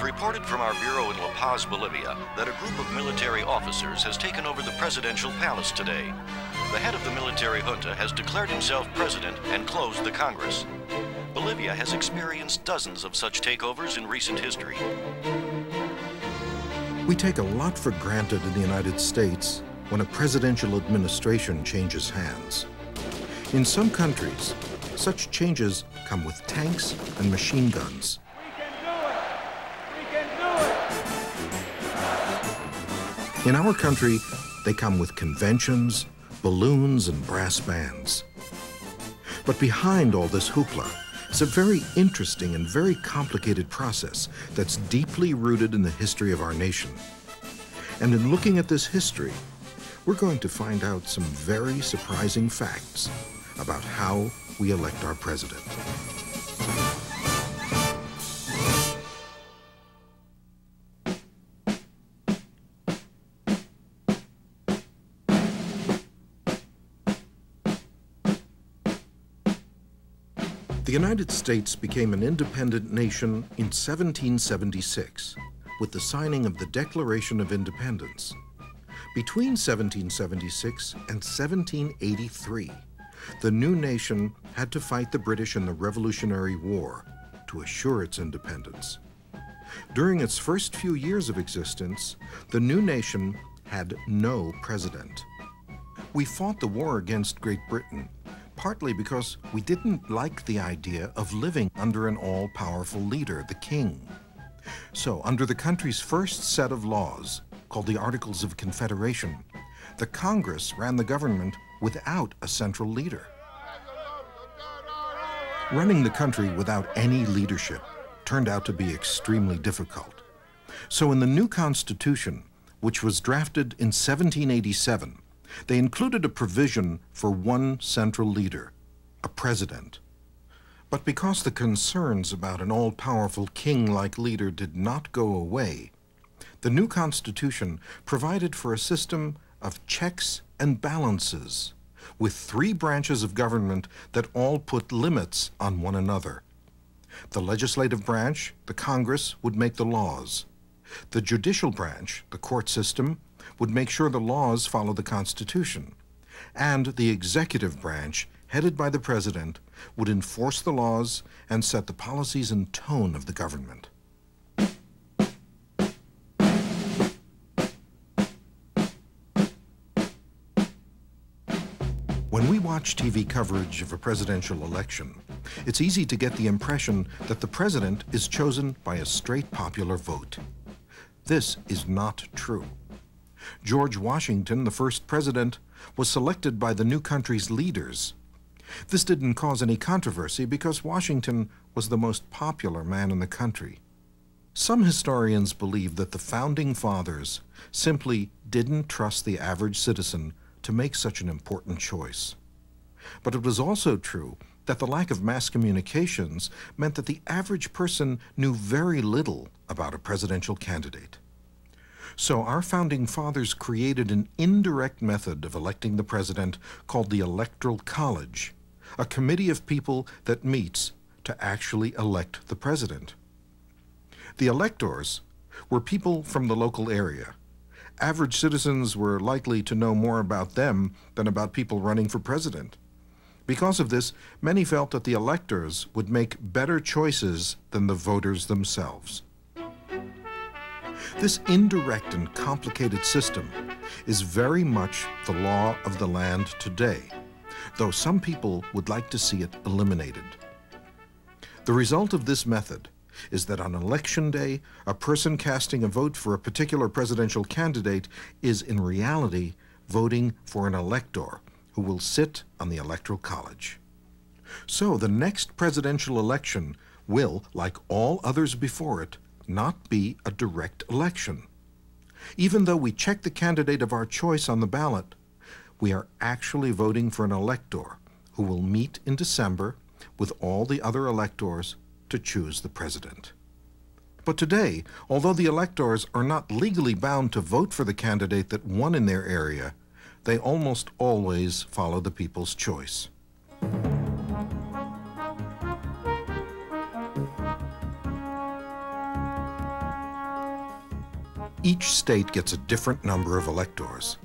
reported from our bureau in La Paz, Bolivia, that a group of military officers has taken over the presidential palace today. The head of the military junta has declared himself president and closed the Congress. Bolivia has experienced dozens of such takeovers in recent history. We take a lot for granted in the United States when a presidential administration changes hands. In some countries, such changes come with tanks and machine guns. In our country, they come with conventions, balloons, and brass bands. But behind all this hoopla is a very interesting and very complicated process that's deeply rooted in the history of our nation. And in looking at this history, we're going to find out some very surprising facts about how we elect our president. The United States became an independent nation in 1776 with the signing of the Declaration of Independence. Between 1776 and 1783, the new nation had to fight the British in the Revolutionary War to assure its independence. During its first few years of existence, the new nation had no president. We fought the war against Great Britain partly because we didn't like the idea of living under an all-powerful leader, the king. So, under the country's first set of laws, called the Articles of Confederation, the Congress ran the government without a central leader. Running the country without any leadership turned out to be extremely difficult. So in the new Constitution, which was drafted in 1787, they included a provision for one central leader, a president. But because the concerns about an all-powerful king-like leader did not go away, the new Constitution provided for a system of checks and balances, with three branches of government that all put limits on one another. The legislative branch, the Congress, would make the laws. The judicial branch, the court system, would make sure the laws follow the Constitution. And the executive branch, headed by the president, would enforce the laws and set the policies and tone of the government. When we watch TV coverage of a presidential election, it's easy to get the impression that the president is chosen by a straight popular vote. This is not true. George Washington, the first president, was selected by the new country's leaders. This didn't cause any controversy because Washington was the most popular man in the country. Some historians believe that the founding fathers simply didn't trust the average citizen to make such an important choice. But it was also true that the lack of mass communications meant that the average person knew very little about a presidential candidate. So our founding fathers created an indirect method of electing the president called the Electoral College, a committee of people that meets to actually elect the president. The electors were people from the local area. Average citizens were likely to know more about them than about people running for president. Because of this, many felt that the electors would make better choices than the voters themselves. This indirect and complicated system is very much the law of the land today, though some people would like to see it eliminated. The result of this method is that on election day, a person casting a vote for a particular presidential candidate is in reality voting for an elector who will sit on the Electoral College. So the next presidential election will, like all others before it, not be a direct election. Even though we check the candidate of our choice on the ballot, we are actually voting for an elector who will meet in December with all the other electors to choose the president. But today, although the electors are not legally bound to vote for the candidate that won in their area, they almost always follow the people's choice. Each state gets a different number of electors.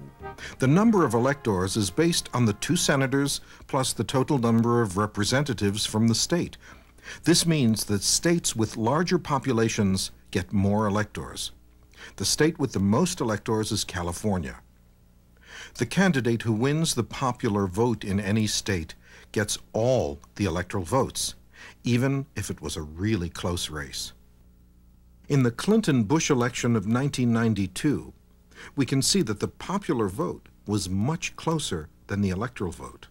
The number of electors is based on the 2 senators plus the total number of representatives from the state. This means that states with larger populations get more electors. The state with the most electors is California. The candidate who wins the popular vote in any state gets all the electoral votes, even if it was a really close race. In the Clinton-Bush election of 1992, we can see that the popular vote was much closer than the electoral vote.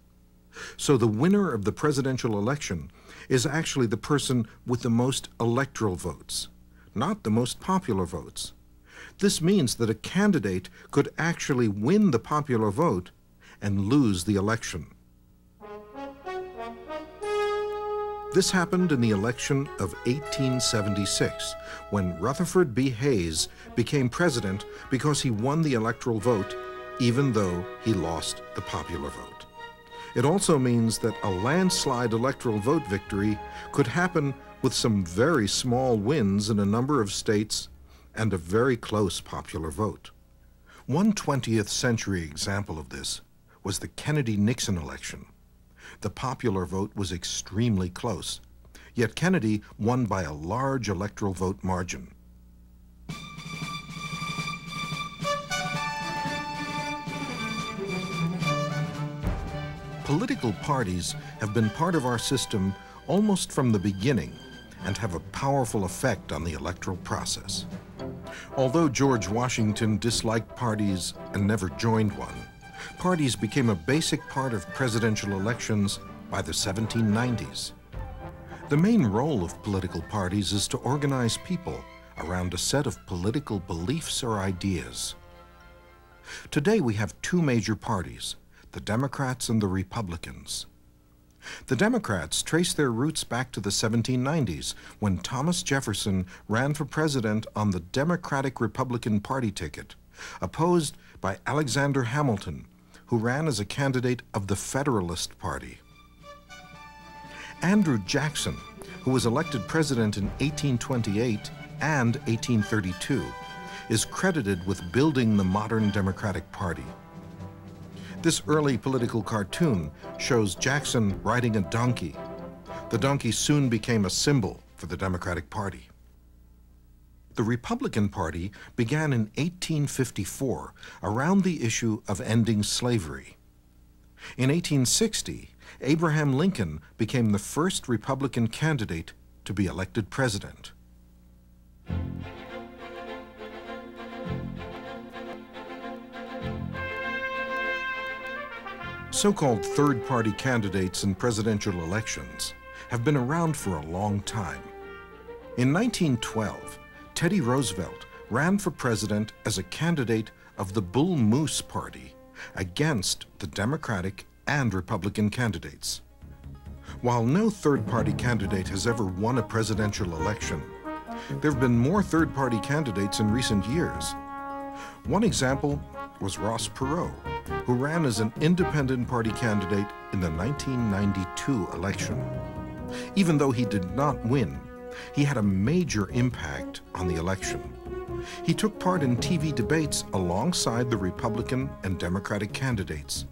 So the winner of the presidential election is actually the person with the most electoral votes, not the most popular votes. This means that a candidate could actually win the popular vote and lose the election. This happened in the election of 1876, when Rutherford B. Hayes became president because he won the electoral vote, even though he lost the popular vote. It also means that a landslide electoral vote victory could happen with some very small wins in a number of states and a very close popular vote. One 20th century example of this was the Kennedy-Nixon election. The popular vote was extremely close, yet Kennedy won by a large electoral vote margin. Political parties have been part of our system almost from the beginning and have a powerful effect on the electoral process. Although George Washington disliked parties and never joined one, parties became a basic part of presidential elections by the 1790s. The main role of political parties is to organize people around a set of political beliefs or ideas. Today we have 2 major parties, the Democrats and the Republicans. The Democrats trace their roots back to the 1790s, when Thomas Jefferson ran for president on the Democratic-Republican Party ticket, opposed by Alexander Hamilton, who ran as a candidate of the Federalist Party. Andrew Jackson, who was elected president in 1828 and 1832, is credited with building the modern Democratic Party. This early political cartoon shows Jackson riding a donkey. The donkey soon became a symbol for the Democratic Party. The Republican Party began in 1854 around the issue of ending slavery. In 1860, Abraham Lincoln became the first Republican candidate to be elected president. So-called third-party candidates in presidential elections have been around for a long time. In 1912, Teddy Roosevelt ran for president as a candidate of the Bull Moose Party against the Democratic and Republican candidates. While no third-party candidate has ever won a presidential election, there have been more third-party candidates in recent years. One example was Ross Perot, who ran as an independent party candidate in the 1992 election. Even though he did not win, he had a major impact on the election. He took part in TV debates alongside the Republican and Democratic candidates,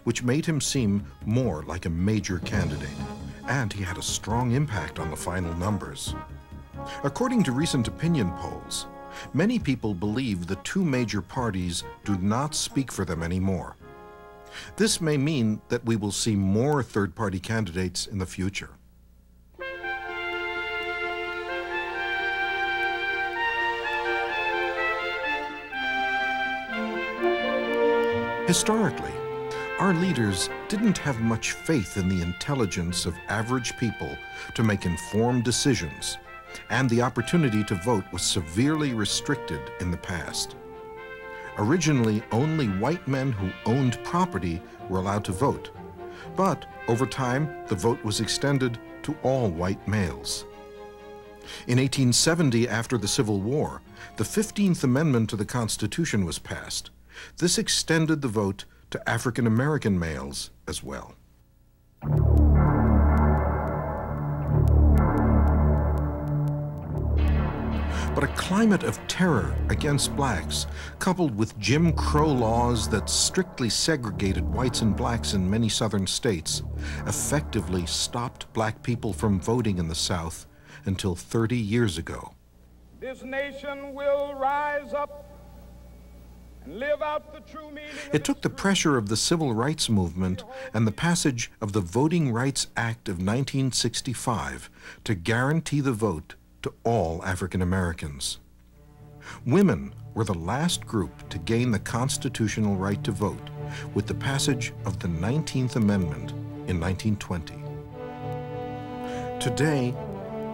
which made him seem more like a major candidate, and he had a strong impact on the final numbers. According to recent opinion polls, many people believe the 2 major parties do not speak for them anymore. This may mean that we will see more third-party candidates in the future. Historically, our leaders didn't have much faith in the intelligence of average people to make informed decisions, and the opportunity to vote was severely restricted in the past. Originally, only white men who owned property were allowed to vote, but over time, the vote was extended to all white males. In 1870, after the Civil War, the 15th Amendment to the Constitution was passed. This extended the vote to African American males as well. But a climate of terror against blacks, coupled with Jim Crow laws that strictly segregated whites and blacks in many southern states, effectively stopped black people from voting in the South until 30 years ago. This nation will rise up and live out the true meaning. It took the pressure of the Civil Rights Movement and the passage of the Voting Rights Act of 1965 to guarantee the vote to all African Americans. Women were the last group to gain the constitutional right to vote with the passage of the 19th Amendment in 1920. Today,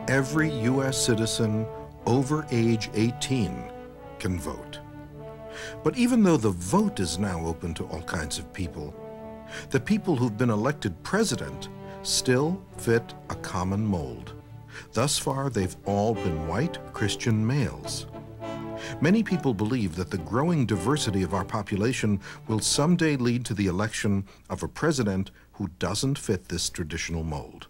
every U.S. citizen over age 18 can vote. But even though the vote is now open to all kinds of people, the people who've been elected president still fit a common mold. Thus far, they've all been white Christian males. Many people believe that the growing diversity of our population will someday lead to the election of a president who doesn't fit this traditional mold.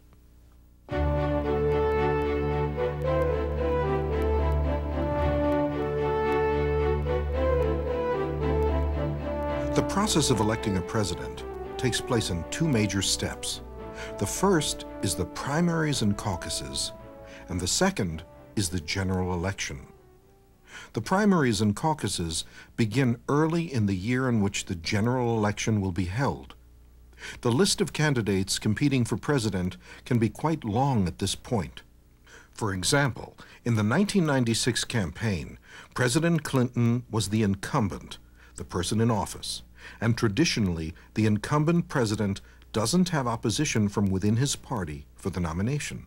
The process of electing a president takes place in two major steps. The first is the primaries and caucuses, and the second is the general election. The primaries and caucuses begin early in the year in which the general election will be held. The list of candidates competing for president can be quite long at this point. For example, in the 1996 campaign, President Clinton was the incumbent, the person in office, and traditionally, the incumbent president doesn't have opposition from within his party for the nomination.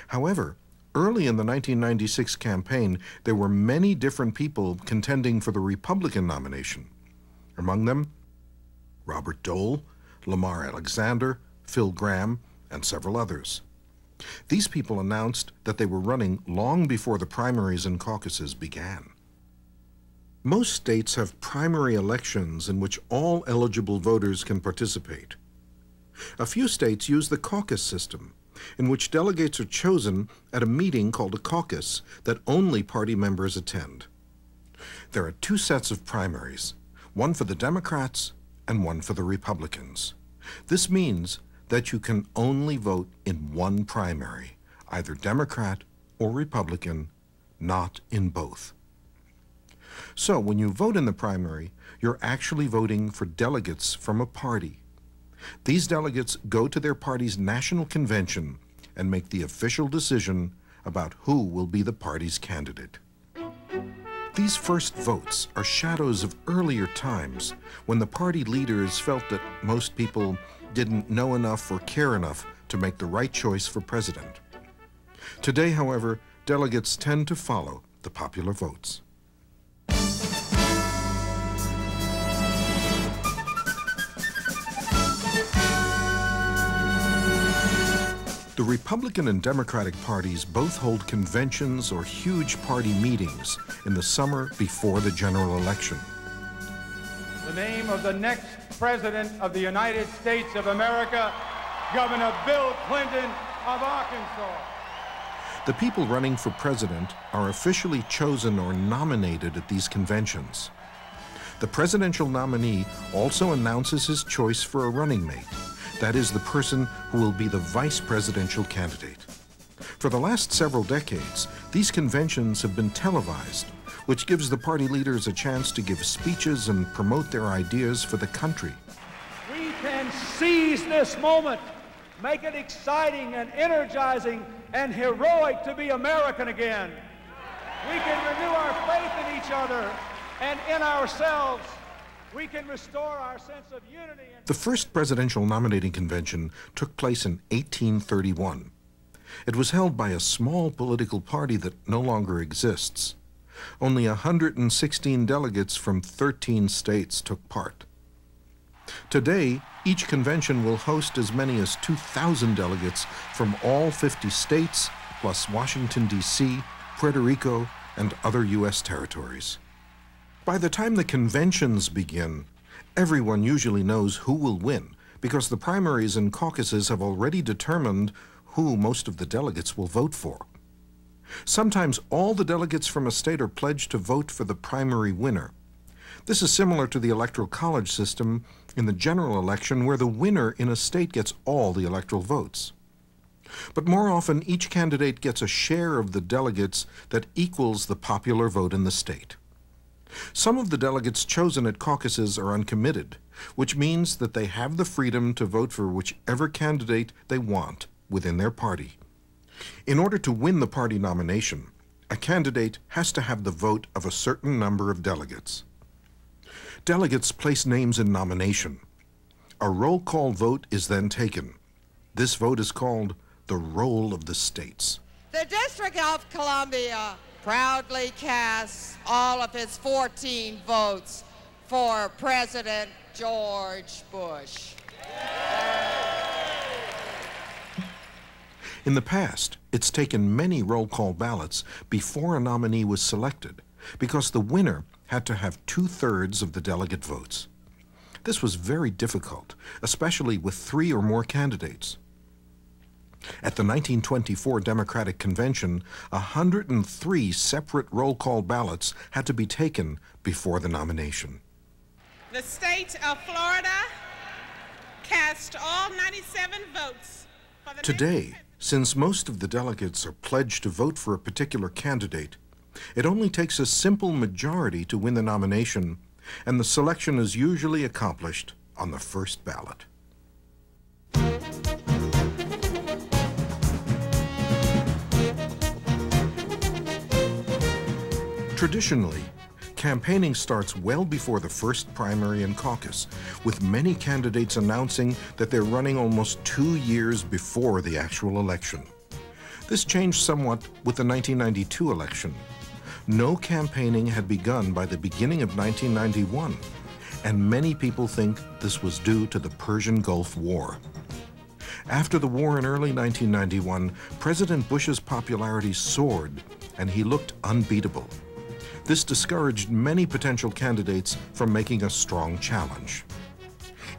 However, early in the 1996 campaign, there were many different people contending for the Republican nomination. Among them, Robert Dole, Lamar Alexander, Phil Gramm, and several others. These people announced that they were running long before the primaries and caucuses began. Most states have primary elections in which all eligible voters can participate. A few states use the caucus system, in which delegates are chosen at a meeting called a caucus that only party members attend. There are two sets of primaries, one for the Democrats and one for the Republicans. This means that you can only vote in one primary, either Democrat or Republican, not in both. So when you vote in the primary, you're actually voting for delegates from a party. These delegates go to their party's national convention and make the official decision about who will be the party's candidate. These first votes are shadows of earlier times when the party leaders felt that most people didn't know enough or care enough to make the right choice for president. Today, however, delegates tend to follow the popular votes. The Republican and Democratic parties both hold conventions or huge party meetings in the summer before the general election. The name of the next President of the United States of America, Governor Bill Clinton of Arkansas. The people running for president are officially chosen or nominated at these conventions. The presidential nominee also announces his choice for a running mate. That is, the person who will be the vice presidential candidate. For the last several decades, these conventions have been televised, which gives the party leaders a chance to give speeches and promote their ideas for the country. We can seize this moment, make it exciting and energizing and heroic to be American again. We can renew our faith in each other and in ourselves. We can restore our sense of unity. The first presidential nominating convention took place in 1831. It was held by a small political party that no longer exists. Only 116 delegates from 13 states took part. Today, each convention will host as many as 2,000 delegates from all 50 states, plus Washington, D.C., Puerto Rico, and other U.S. territories. By the time the conventions begin, everyone usually knows who will win because the primaries and caucuses have already determined who most of the delegates will vote for. Sometimes all the delegates from a state are pledged to vote for the primary winner. This is similar to the electoral college system in the general election, where the winner in a state gets all the electoral votes. But more often, each candidate gets a share of the delegates that equals the popular vote in the state. Some of the delegates chosen at caucuses are uncommitted, which means that they have the freedom to vote for whichever candidate they want within their party. In order to win the party nomination, a candidate has to have the vote of a certain number of delegates. Delegates place names in nomination. A roll call vote is then taken. This vote is called the roll of the states. The District of Columbia proudly casts all of its 14 votes for President George Bush. In the past, it's taken many roll call ballots before a nominee was selected, because the winner had to have 2/3 of the delegate votes. This was very difficult, especially with 3 or more candidates. At the 1924 Democratic Convention, 103 separate roll call ballots had to be taken before the nomination. The state of Florida cast all 97 votes for the Today, since most of the delegates are pledged to vote for a particular candidate, it only takes a simple majority to win the nomination, and the selection is usually accomplished on the first ballot. Traditionally, campaigning starts well before the first primary and caucus, with many candidates announcing that they're running almost 2 years before the actual election. This changed somewhat with the 1992 election. No campaigning had begun by the beginning of 1991, and many people think this was due to the Persian Gulf War. After the war in early 1991, President Bush's popularity soared, and he looked unbeatable. This discouraged many potential candidates from making a strong challenge.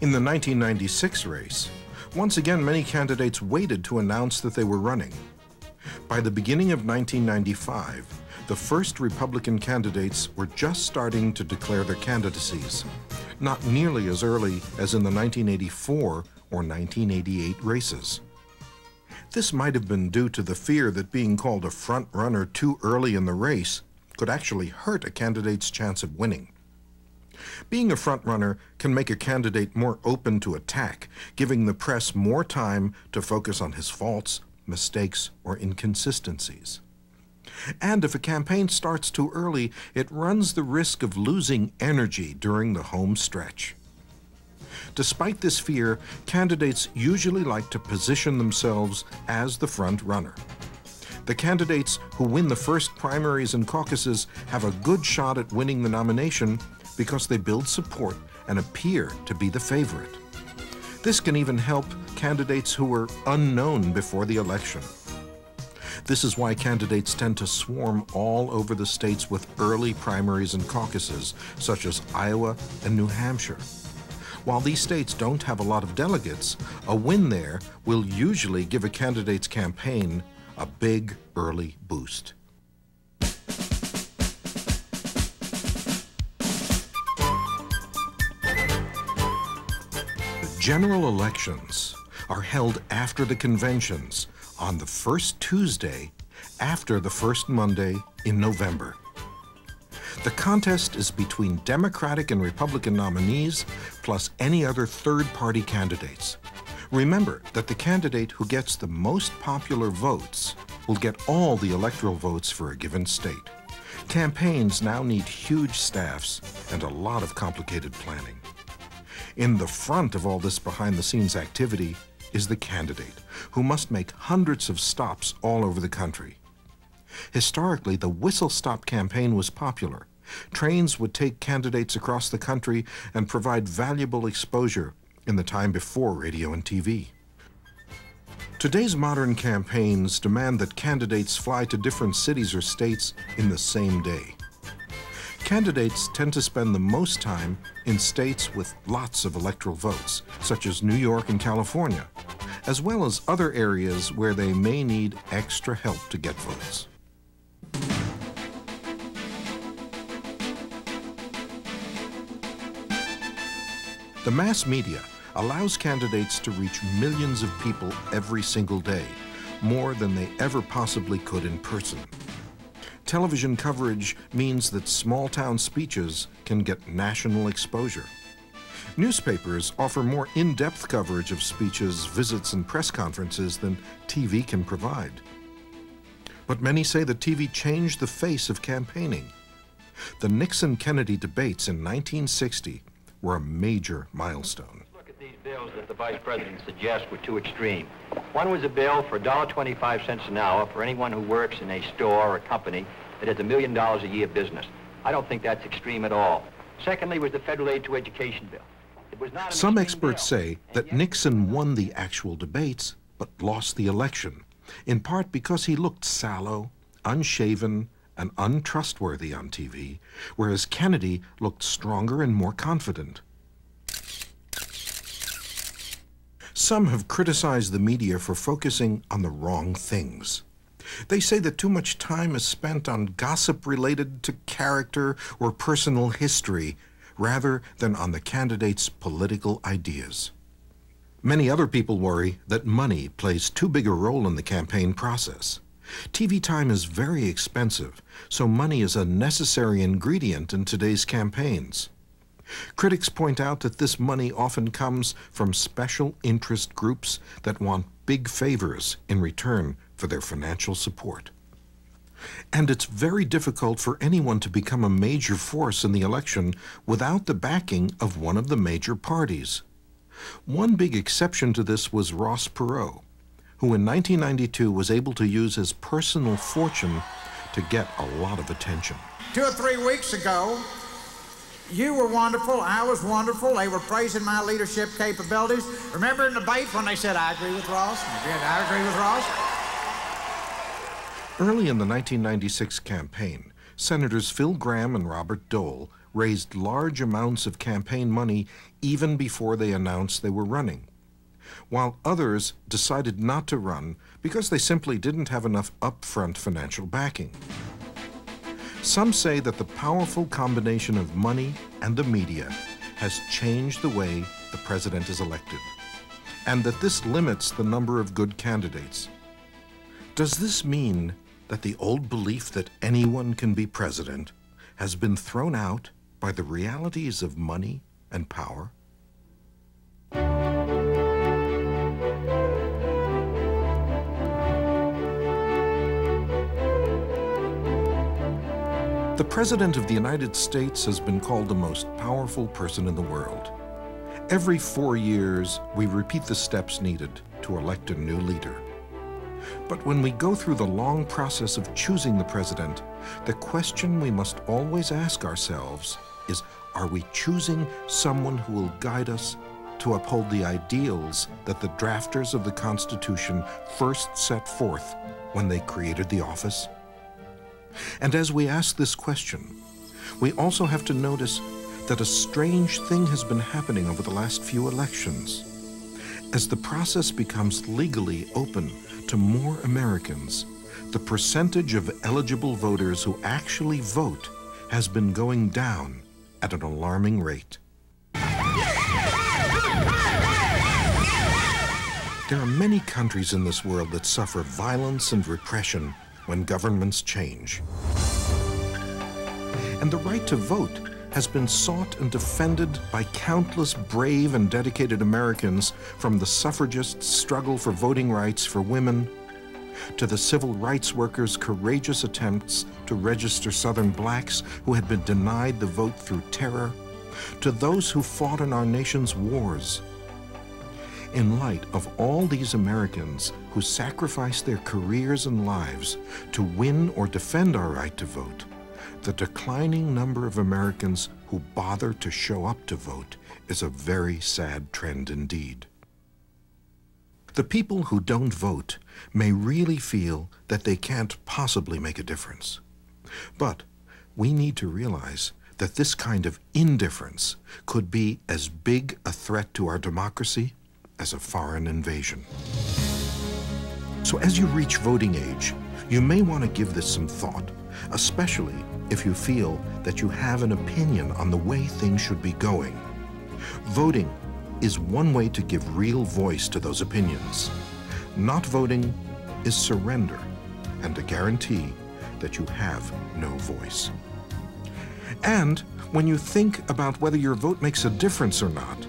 In the 1996 race, once again many candidates waited to announce that they were running. By the beginning of 1995, the first Republican candidates were just starting to declare their candidacies, not nearly as early as in the 1984 or 1988 races. This might have been due to the fear that being called a front runner too early in the race could actually hurt a candidate's chance of winning. Being a front-runner can make a candidate more open to attack, giving the press more time to focus on his faults, mistakes, or inconsistencies. And if a campaign starts too early, it runs the risk of losing energy during the home stretch. Despite this fear, candidates usually like to position themselves as the front runner. The candidates who win the first primaries and caucuses have a good shot at winning the nomination because they build support and appear to be the favorite. This can even help candidates who were unknown before the election. This is why candidates tend to swarm all over the states with early primaries and caucuses, such as Iowa and New Hampshire. While these states don't have a lot of delegates, a win there will usually give a candidate's campaign a big early boost. The general elections are held after the conventions on the first Tuesday after the first Monday in November. The contest is between Democratic and Republican nominees, plus any other third-party candidates. Remember that the candidate who gets the most popular votes will get all the electoral votes for a given state. Campaigns now need huge staffs and a lot of complicated planning. In the front of all this behind-the-scenes activity is the candidate, who must make hundreds of stops all over the country. Historically, the whistle-stop campaign was popular. Trains would take candidates across the country and provide valuable exposure in the time before radio and TV. Today's modern campaigns demand that candidates fly to different cities or states in the same day. Candidates tend to spend the most time in states with lots of electoral votes, such as New York and California, as well as other areas where they may need extra help to get votes. The mass media allows candidates to reach millions of people every single day, more than they ever possibly could in person. Television coverage means that small-town speeches can get national exposure. Newspapers offer more in-depth coverage of speeches, visits, and press conferences than TV can provide. But many say that TV changed the face of campaigning. The Nixon-Kennedy debates in 1960 were a major milestone. Look at these bills that the Vice President suggests were too extreme. One was a bill for $1.25 an hour for anyone who works in a store or company that has $1 million a year business. I don't think that's extreme at all. Secondly was the federal aid to education bill. It was not an Some extreme experts bill. say that Nixon won the actual debates, but lost the election, in part because he looked sallow, unshaven, and untrustworthy on TV, whereas Kennedy looked stronger and more confident. Some have criticized the media for focusing on the wrong things. They say that too much time is spent on gossip related to character or personal history, rather than on the candidate's political ideas. Many other people worry that money plays too big a role in the campaign process. TV time is very expensive, so money is a necessary ingredient in today's campaigns. Critics point out that this money often comes from special interest groups that want big favors in return for their financial support. And it's very difficult for anyone to become a major force in the election without the backing of one of the major parties. One big exception to this was Ross Perot, who in 1992 was able to use his personal fortune to get a lot of attention. 2 or 3 weeks ago, you were wonderful, I was wonderful, they were praising my leadership capabilities. Remember in the debate when they said, I agree with Ross? I agree with Ross. Early in the 1996 campaign, Senators Phil Gramm and Robert Dole raised large amounts of campaign money even before they announced they were running, while others decided not to run because they simply didn't have enough upfront financial backing. Some say that the powerful combination of money and the media has changed the way the president is elected, and that this limits the number of good candidates. Does this mean that the old belief that anyone can be president has been thrown out by the realities of money and power? The President of the United States has been called the most powerful person in the world. Every 4 years, we repeat the steps needed to elect a new leader. But when we go through the long process of choosing the president, the question we must always ask ourselves is, are we choosing someone who will guide us to uphold the ideals that the drafters of the Constitution first set forth when they created the office? And as we ask this question, we also have to notice that a strange thing has been happening over the last few elections. As the process becomes legally open to more Americans, the percentage of eligible voters who actually vote has been going down at an alarming rate. There are many countries in this world that suffer violence and repression when governments change. And the right to vote has been sought and defended by countless brave and dedicated Americans, from the suffragists' struggle for voting rights for women, to the civil rights workers' courageous attempts to register Southern blacks who had been denied the vote through terror, to those who fought in our nation's wars. In light of all these Americans who sacrificed their careers and lives to win or defend our right to vote, the declining number of Americans who bother to show up to vote is a very sad trend indeed. The people who don't vote may really feel that they can't possibly make a difference. But we need to realize that this kind of indifference could be as big a threat to our democracy as a foreign invasion. So as you reach voting age, you may want to give this some thought, especially if you feel that you have an opinion on the way things should be going. Voting is one way to give real voice to those opinions. Not voting is surrender and a guarantee that you have no voice. And when you think about whether your vote makes a difference or not,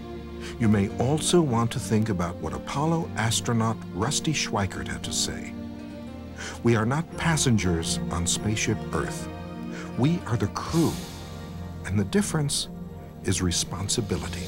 you may also want to think about what Apollo astronaut Rusty Schweickart had to say. We are not passengers on spaceship Earth. We are the crew, and the difference is responsibility.